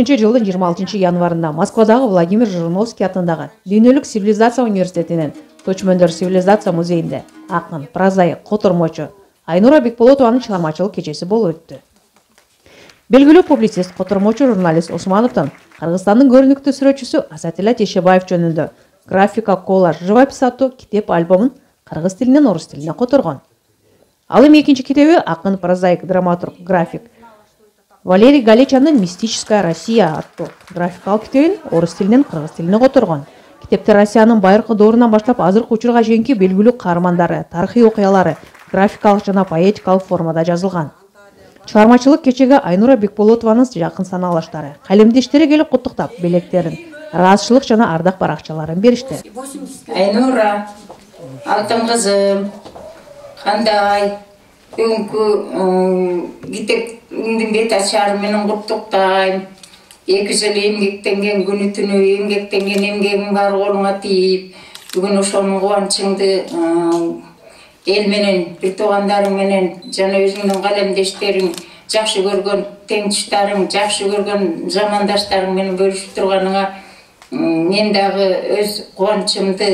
Жылдын 26 январында Москвадагы Владимир Жириновский атындагы Дүйнөлүк цивилизация университетинин Көчмөндөр цивилизация музейинде акын, прозаик, котормочу Айнура Бекболотованын чыгармачылык кечеси болуп өттү. Белгилүү публицист, котормочу журналист Османовдун Кыргызстандын көрүнүктүү сүрөтчүсү Асатилла Тешебаев жөнүндө графика, коллаж, живопись аттуу китеп альбомун кыргыз тилинен орус тилине которгон. Ал эми экинчи китеби акын, прозаик, драматург, график Валерий Галичанын «Мистическая Россия» аттуу графикалык китебин орус тилинен кыргыз тилине которгон. Китепте Россиянын байыркы доорунан баштап азыркы учурга чейинки белгилүү каармандары, тарыхый окуялары графикалык жана поэтикалык формада жазылган. Чыгармачылык кечеге Айнура Бекболотованын жакын санаалаштары калемдештери келип куттуктап, белектерин, ыраазычылык жана ардак баракчаларын беришти. Айнура, алтын кызым, кандай? Бүгүнкү китептин бет ачары менен куттуктайм. 2 жыл эмгектенген күнү түнү эмгектенген эмгегиң бар колуңа тийип, бүгүн ошонун кубанычыңды эл менен, бир туугандарың менен жана өзүңдүн калемдештериң, жакшы көргөн теңтуштарың, жакшы көргөн замандаштарың менен бөлүшүп турганыңа мен дагы өз кубанычымды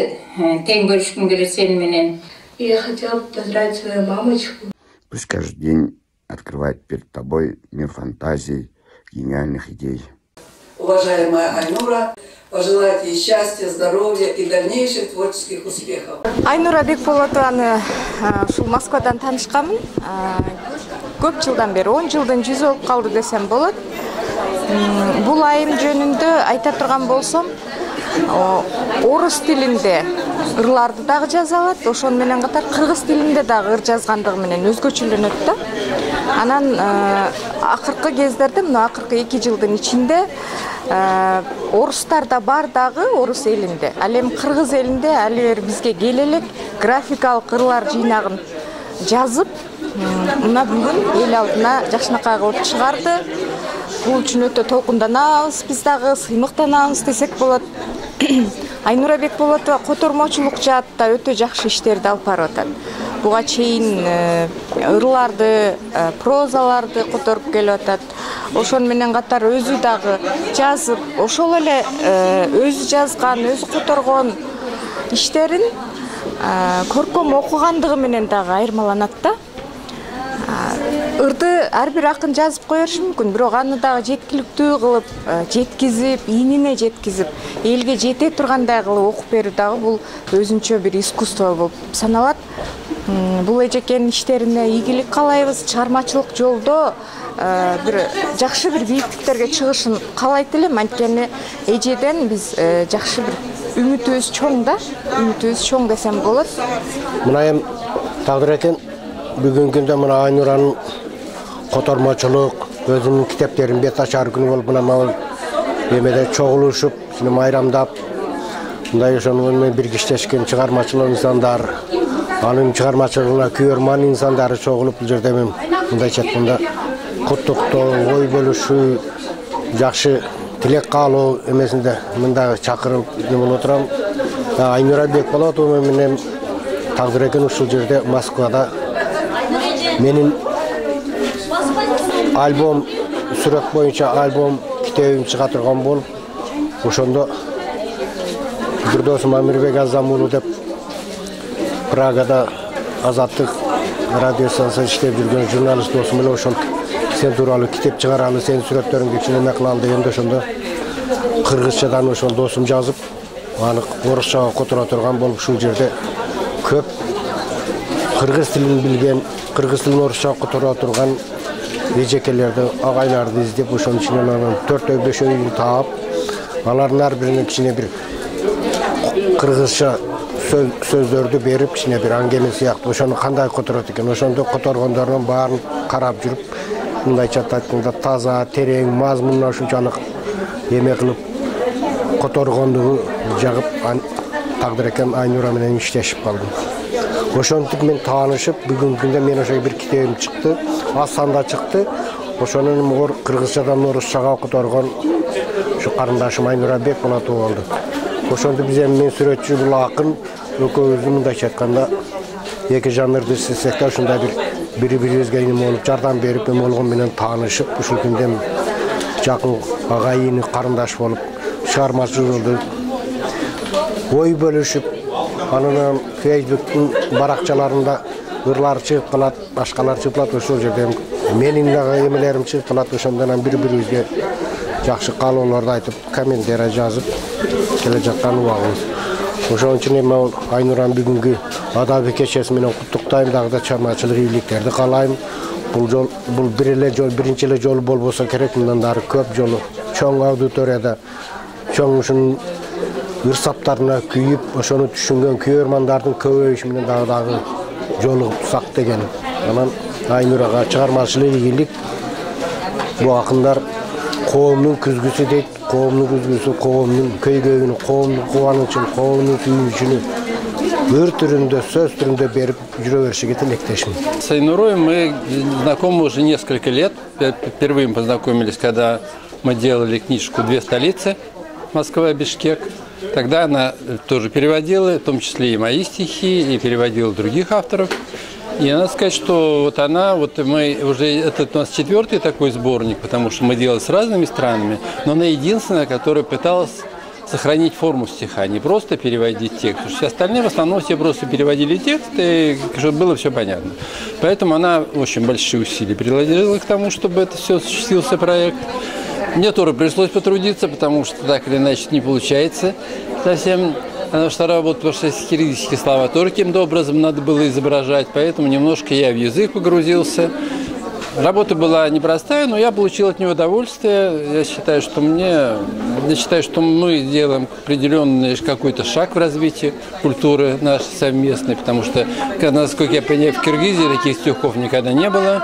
тең бөлүшкүм келет сени менен. Я хотела поздравить свою мамочку. Пусть каждый день открывает перед тобой мир фантазий, гениальных идей. Уважаемая Айнура, пожелать ей счастья, здоровья и дальнейших творческих успехов. Айнура Бекболотованы ушул Москвадан таанышканмын. Көп жылдан бери, 10 жылдын жүзү болуп калды десем болот. Бул айым жөнүндө айта турган болсом, орус тилинде ырларды дагы жаза алат, ошон менен катар кыргыз тилинде дагы ыр жазгандыгы менен өзгөчөлөнөт да. Анан акыркы кездерде, мына акыркы 2 жылдын ичинде орустар да бар дагы орус элинде. Ал эми кыргыз элинде али бери бизге келе элек графикалык ырлар жыйнагын жазып, мына бүгүн эл алдына жакшынакай кылып чыгарды. Бул үчүн өтө толкунданабыз, биз дагы сыймыктанабыз десек болот. Айнура Бекболотова котормочулук жаатта өтө жакшы иштерди алып барып атат. Буга чейин ырларды, прозаларды которуп келип атат. Ошон менен катар өзү дагы жазып, ошол эле өзү жазган, өзү которгон иштерин көркөм окугандыгы менен дагы айырмаланат да. Ырды ар бир акын жазып кое бериши мүмкүн, бирок аны дагы жеткиликтүү кылып, жеткизип, ийнине жеткизип, элге жете тургандай кылып окуп берүү дагы бул өзүнчө бир искусство болуп саналат. Бул эжекенин иштерине ийгилик каалайбыз, чыгармачылык жолдо бир жакшы бир бийиктиктерге чыгышын каалайт элем. Анткени эжеден биз жакшы бир үмүтүбүз чоң да, үмүтүбүз чоң десем болот. Мына эми тагдыр экен, бүгүнкү күндө мына Айнуранын котормочулук, өзүнүн китептерин бет ачар күнү болуп, мына эмеде чогулушуп, майрамдап, мындай ошону менен биргиштешкен чыгармачылык инсандар, анын чыгармачылыгына күйөрман инсандары чогулуп, бул жерде мен мындайча айтканда куттуктоо, ой бөлүшүү, жакшы тилек каалоо эмесинде мындай чакырып боло турам. Айнура Бекболотова менен тагдыр экен ушул жерде Москвада менин альбом, сүрөт боюнча альбом китебим чыга турган болуп, ошондо бир досум Амирбек Азамулу деп Прагада Азаттык радиосунда иштеп жүргөн журналист досум эле ошол сен тууралуу китеп чыгаралы, сенин сүрөттөрүңдү кичине эме кылалы дегенде ошондо кыргызчадан ошол досум жазып, аны орусчага которо турган болуп, ушул жерде көп кыргыз тилин билген, кыргыз тилин орусчага которо турган эжекелерди, агайларды издеп, ошонун ичинен анан 4-5 таап, алардын ар бирине кичине бир кыргызча сөздөрдү берип, кичине бир аңгеме сыяктуу ошону кандай которот экен, ошондо которгондордун баарын карап жүрүп, мындайча айтканда таза, терең, мазмунуна ушунчалык эме кылып которгондугу жагып, тагдыр экен Айнура менен иштешип калдым. Ошентип мен таанышып, бүгүнкү күндө мен ошо бир китебим чыкты, аз санда чыкты. Ошонун кыргызчадан орусчага которгон ушу карындашым Айнура Бекболотова болду. Ошондо биз эми мен сүрөтчү, бул акын, экөөбүздүн мындайча айтканда эки жанрды сезсек да ушундай бир бири-бирибизге болуп жардам берип, эме болгон менен таанышып, ушул күндөн жакын агайын карындаш болуп, чыгармачыл жолдо ой бөлүшүп, анан Facebooktун баракчаларында ырлар чыгып калат, башкалар чыгып калат, ошол жерден менин дагы эмелерим чыгып калат, ошондон бири-бирибизге жакшы каалоолорду айтып, комментарий жазып келе жаткан убагыбыз. Ошон үчүн эми Айнураны бүгүнкү адабий кечеси менен куттуктайм, дагы да чыгармачылык ийгиликтерди каалайм. Бул биринчи эле жолу болбосо керек, мындан дары көп жолу чоң аудиторияда чоң ушунун ырсаптарына күйүп, ошону түшүнгөн күйөрмандардын көбөйүшү менен дагы жолугупсак деген. Анан Айнурага чыгармачылык ийгилик. Бул акындар коомдун күзгүсү дейт, коомдун күзгүсү, коомдун көйгөйүн, коомдун кубанычын, коомдун сүйүнүчүн өр түрүндө, сөз түрүндө берип жүрө беришиге тилектешмин. С Айнурой мы знакомы уже несколько лет. Впервые мы познакомились, когда мы делали книжку «Две столицы», Москва и Бишкек. Тогда она тоже переводила, в том числе и мои стихи, и переводила других авторов. И надо сказать, что вот она, вот мы уже, это у нас 4-й такой сборник, потому что мы делали с разными странами, но она единственная, которая пыталась сохранить форму стиха, не просто переводить текст. Потому что все остальные в основном все просто переводили текст, и чтобы было все понятно. Поэтому она очень большие усилия приложила к тому, чтобы это все осуществился проект. Мне тоже пришлось потрудиться, потому что так или иначе не получается совсем. Потому что работа, потому что киргизские слова тоже каким-то образом надо было изображать, поэтому немножко я в язык погрузился. Работа была непростая, но я получил от нее удовольствие. Я считаю, что мы делаем определенный какой-то шаг в развитии культуры нашей совместной, потому что, насколько я понимаю, в Киргизии таких стихов никогда не было.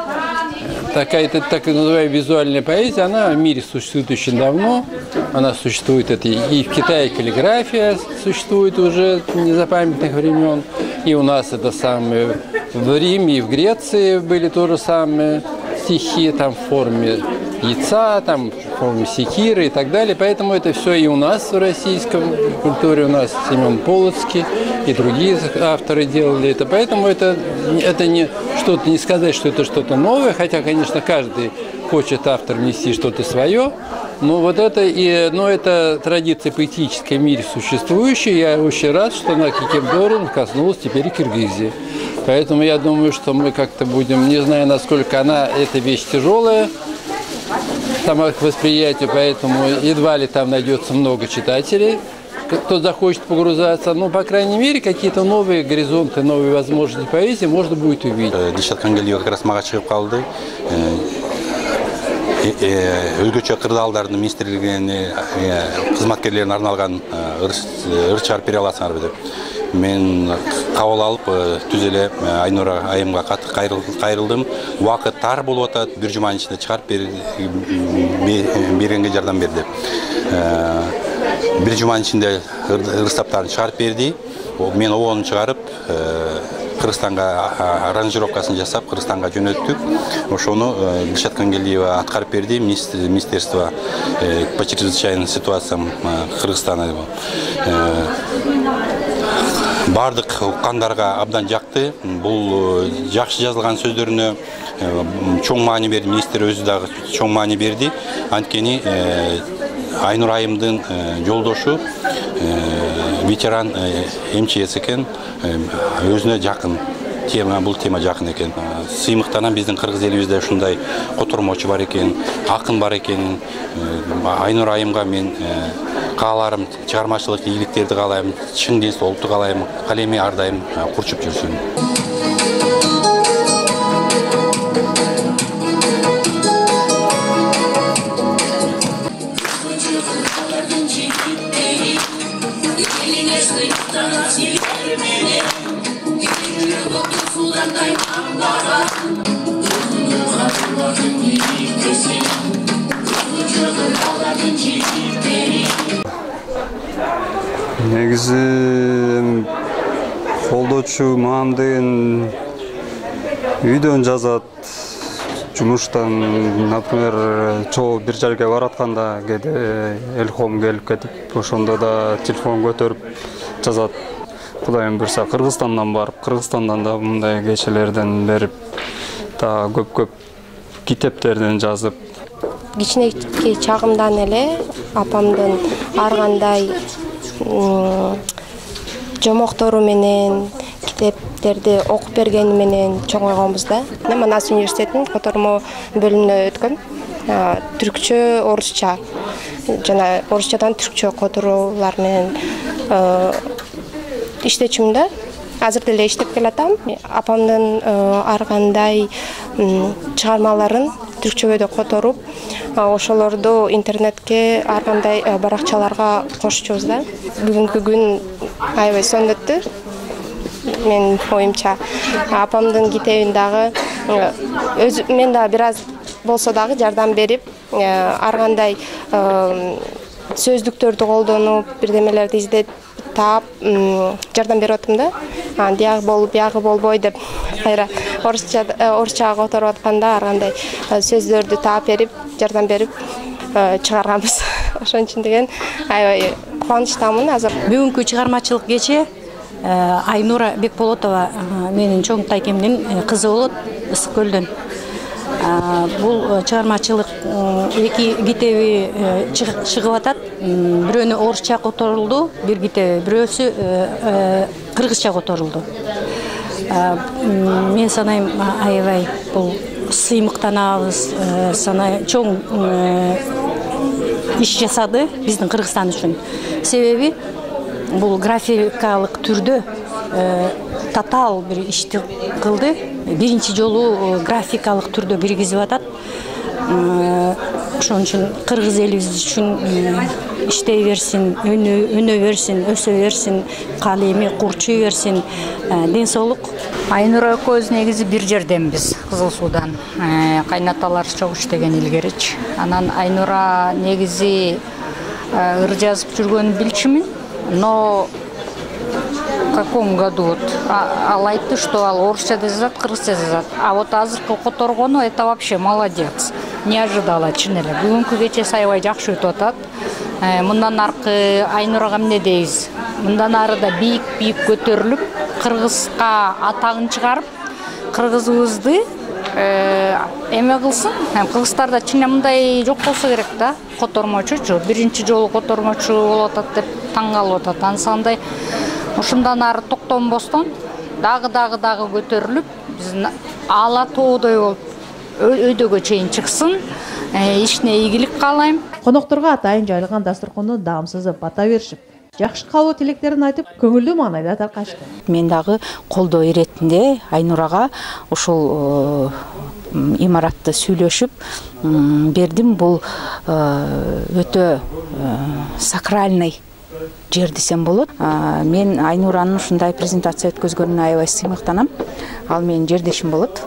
Такая так называемая визуальная поэзия, она в мире существует очень давно. Она существует, это и в Китае каллиграфия существует уже с незапамятных времен. И у нас это самое в Риме и в Греции были тоже самые стихи там в форме яйца, там в форме секиры и так далее. Поэтому это все и у нас в российском культуре, у нас Семен Полоцкий и другие авторы делали это. Поэтому это не что-то, не сказать, что это что-то новое, хотя, конечно, каждый хочет автор внести что-то свое. Но вот это традиция поэтическая в мире существующая. Я очень рад, что она каким-то образом коснулась теперь и Киргизии. Поэтому я думаю, что мы как-то будем, не знаю, насколько эта вещь тяжелая, сама к восприятию, поэтому едва ли там найдется много читателей, кто захочет погрузаться. Но, по крайней мере, какие-то новые горизонты, новые возможности поэзии можно будет увидеть. Дилшат Кангелиева как раз мага чыгып калды. Өзгөчө кырдаалдардын министрлигине кызматкерлерине арналган ыр чыгарып бере аласыңарбы деп. Мен кабыл алып түз эле Айнура айымга катык кайрылдым. Убакыт тар болуп атат, бир жуманын ичинде чыгарып бергенге жардам берди. Бир жуманын ичинде ыр китаптарын чыгарып берди. Мен обонун чыгарып Кыргызстанга аранжировкасын жасап, Кыргызстанга жөнөттүк. Ошону Дилшат Кангелиева аткарып берди, министерство по чрезвычайным ситуациям Кыргызстана. Бардык уккандарга абдан жакты. Бул жакшы жазылган сөздөрүнө чоң маани берди, министр өзү дагы чоң маани берди. Анткени Айнур айымдын жолдошу ветеран МЧС экен, өзүнө жакын тема, бул тема жакын экен. Сыймыктанан биздин кыргыз элибизде ушундай котормочу бар экен, акын бар экен. Айнур айымга мен кааларым, чыгармачылык ийгиликтерди каалайм, чың денсаулыкту каалайм, калеми ар дайым курчуп жүрсүн. Негизи колдоочу маамдын үйдөн жазат, жумуштан, например, чогуу бир жерге баратканда кээде элхом келип кетип, ошондо да телефон көтөрүп жазат. Кудайым буйрса Кыргызстандан барып, Кыргызстандан да мындай кечелерден берип да көп китептерден жазып. Кичинекей чагымдан эле апамдын ар кандай жомоктору менен китептерди окуп бергени менен чоңойгонбуз да. Манас университетинин котормо бөлүмүнө өткөм. Түркчө, орусча жана орусчадан түркчө которуулар менен иштечүмүн да. Азыр деле иштеп келатам. Апамдын ар кандай чыгармаларын түркчөгө да которуп, ошолорду интернетке ар кандай баракчаларга кошчубуз да. Бүгүнкү күн аябай сонун өттү. Мен оюмча апамдын китебин дагы мен да бир аз болсо дагы жардам берип, ар кандай сөздүктөрдү колдонуп, бирдемелерди издеп таап жардам берип атам да. Диягы болуп, биягы болбой деп кайра орусчага которуп атканда ар кандай сөздөрдү таап берип, жардам берип чыгарганбыз. Ошон үчүн деген аябай кубанычтамын азыр. Бүгүнкү чыгармачылык кече Айнура Бекболотова менин чоң тайкемдин кызы болот, Ысык көлдөн. Бул чыгармачылык эки китеби чыгып атат. Бирөөнү орусча которулду, бир китеби, бирөөсү кыргызча которулду. Мен санайм аябай бул сыймыктанабыз, чоң иш жасады биздин Кыргызстан үчүн. Себеби бул графикалык түрдө татаал бир ишти кылды. Биринчи жолу графикалык түрдө киргизип атат. Ошон үчүн кыргыз элибиз үчүн иштей берсин, өнө берсин, өсө берсин, калеми курчуй берсин, ден соолук. Айнура экөөбүз негизи бир жерденбиз, Кызыл Суудан. Кайнаталар чогуу иштеген илгеричи. Анан Айнура негизи ыр жазып жүргөнүн билчүмүн, но в каком году вот ал айтты, что ал орусча жазат, кыргызча жазат. А вот азыркы которгону это вообще молодец. Не ожидала, чын эле. Бүгүнкү кечеси аябай жакшы өтүп атат. Мындан аркы Айнурага эмне дейбиз? Мындан ары да бийик көтөрүлүп, кыргызга атагын чыгарып, кыргызыбызды эме кылсын. Кыргыздарда чын мындай жок болсо керек да. Котормочучу, биринчи жолу котормочу болуп атат деп таң калып атат. Ансандай ушундан ары токтонбостон дагы көтөрүлүп, биздин ала тоодой болуп өйдөгө чейин чыксын. Ишине ийгилик каалайм. Конокторго атайын жайылган дасторконду даамсызып бата беришип, жакшы каалоо тилектерин айтып, көңүлдүү маанайда таркашты. Мен дагы колдоо иретинде Айнурага ушул имаратты сүйлөшүп бердим. Бул өтө сакральный жер десем болот. Мен Айнуранын ушундай презентация өткөзгөнүнө аябай сыймыктанам. Ал менин жердешим болот.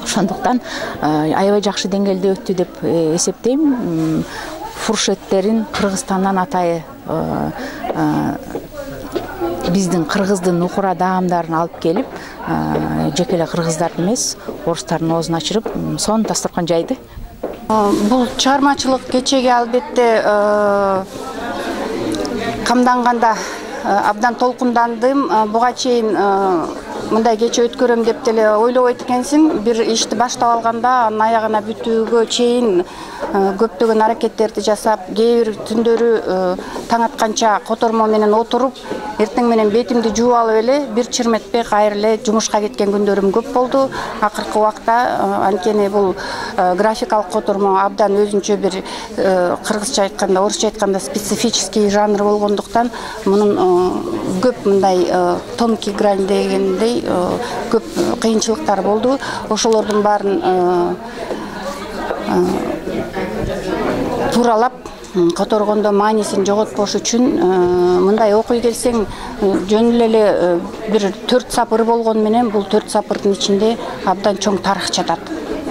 Ошондуктан аябай жакшы деңгээлде өттү деп эсептейм. Фуршеттерин Кыргызстандан атайы биздин кыргыздын укура даамдарын алып келип, жеке эле кыргыздарды эмес, орустардын оозун ачырып, сонун дасторкон жайды. Бул чыгармачылык кечеге албетте камданганда абдан толкундандым. Буга чейин мындай кече өткөрөм деп деле ойлобойт экенсиң. Бир ишти баштап алганда анын аягына бүтүүгө чейин көптөгөн аракеттерди жасап, кээ бир түндөрү таң атканча котормо менен отуруп, эртең менен бетимди жууп алып эле бир чырметпей кайра эле жумушка кеткен күндөрүм көп болду. Акыркы убакта анткени бул графикалык котормо абдан өзүнчө бир кыргызча айтканда, орусча айтканда специфический жанр болгондуктан мунун көп мындай тонкий грань дегендей көп кыйынчылыктар болду. Ошолордун баарын тууралап которгондо маанисин жоготпош үчүн мындай окуй келсең жөн эле бир 4 сапыр болгон менен бул 4 сапырдын ичинде абдан чоң тарых жатат.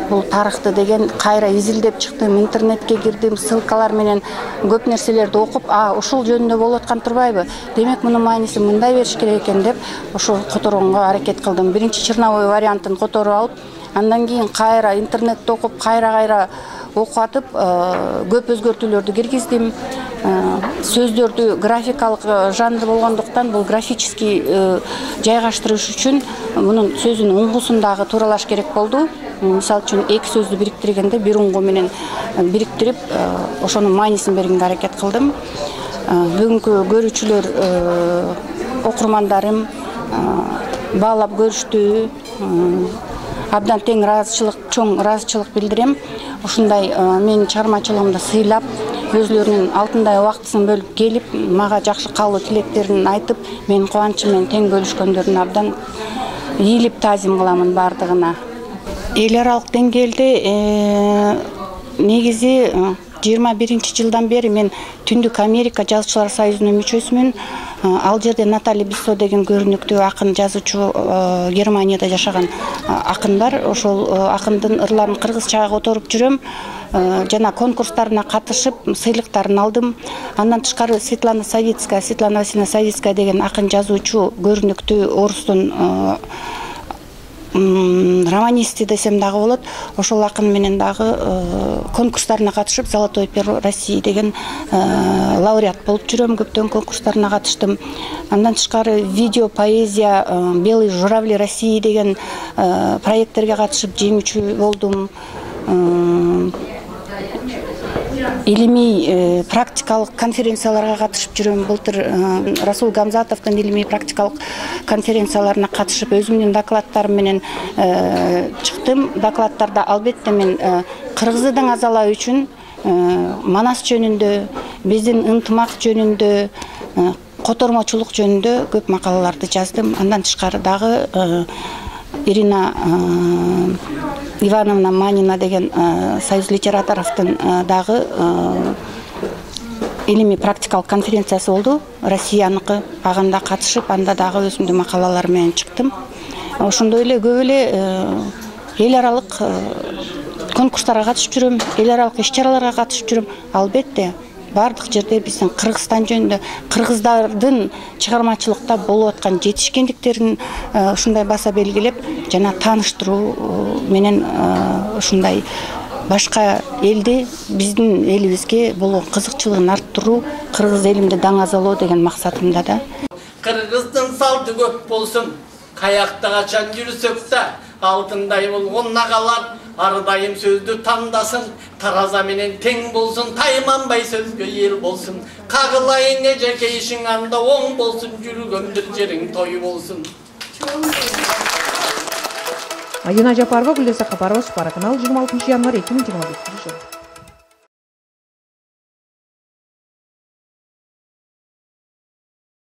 Бул тарыхты деген кайра изилдеп чыктым, интернетке кирдим, ссылкалар менен көп нерселерди окуп, ушул жөнүндө болуп аткан турбайбы? Демек мунун маанисин мындай бериш керек экен деп ошол которгонго аракет кылдым. Биринчи черновой вариантын которуп алып, андан кийин кайра интернетте окуп, кайра окуп атып көп өзгөртүүлөрдү киргиздим. Сөздөрдү графикалык жанр болгондуктан бул графический жайгаштырыш үчүн мунун сөзүнүн уңгусун дагы тууралаш керек болду. Мисалы үчүн эки сөздү бириктиргенде бир уңгу менен бириктирип, ошонун маанисин бергенге аракет кылдым. Бүгүнкү көрүүчүлөр, окурмандарым баалап көрүштү. Абдан тең чоң ыраазычылык билдирем. Ушундай менин чыгармачылыгымды сыйлап, өзлөрүнүн алтындай убактысын бөлүп келип, мага жакшы каалоо тилектерин айтып, менин кубанычым менен тең бөлүшкөндөрүнө абдан ийилип таазим кыламын бардыгына. Эл аралык деңгээлде негизи 21-жылдан бери мен Түндүк Америка Жазуучулар союзунун мүчөсүмүн. Ал жерде Натали Биссо деген көрүнүктүү акын, жазуучу, Германияда жашаган акын бар. Ошол акындын ырларын кыргызчага которуп жүрөм. Жана конкурстарына катышып, сыйлыктарын алдым. Андан тышкары Светлана Васильевна Савицкая деген акын, жазуучу, көрүнүктүү орустун романисти десем дагы болот. Ошол акын менен дагы конкурстарына катышып, Золотой перо России деген лауреат болуп жүрөм. Көптөн конкурстарына катыштым. Андан тышкары видео поэзия Белые журавли России деген проекттерге катышып жеңүүчү болдум. Илимий практикалык конференцияларга катышып жүрөм. Былтыр Расул Гамзатовдун илимий практикалык конференцияларына катышып, өзүмдүн докладдарым менен чыктым. Докладдарда албетте мен кыргызды даңазалоо үчүн Манас жөнүндө, биздин ынтымак жөнүндө, котормочулук жөнүндө көп макалаларды жаздым. Андан тышкары дагы Ирина Ивановна Манина деген союз литераторовдун дагы илимий практикалык конференциясы болду. Россияныкы. Аганда катышып, анда дагы өзүмдүн макалаларым менен чыктым. Ошондой эле көп эле эл аралык конкурстарга катышып жүрөм, эл аралык иш-чараларга катышып жүрөм. Албетте бардык жерде биздин Кыргызстан жөнүндө, кыргыздардын чыгармачылыкта болуп аткан жетишкендиктерин ушундай баса белгилеп, жана тааныштыруу менен ушундай башка элди биздин элибизге болгон кызыкчылыгын арттыруу, кыргыз элимди даңазалоо деген максатымда да. Кыргыздын салты көп болсун, каякта качан жүрсөк да, алтындай болгон нагалар ар дайым сөздү тандасын, тараза менен тең болсун, тайманбай сөзгө эл болсун. Кагылайын эжеке ишиң анда оң болсун, жүргөн бир жериң той болсун. Мадина Жапарова, Гүлдеса Капарова, Спара канал, 26 январь 2025 жыл.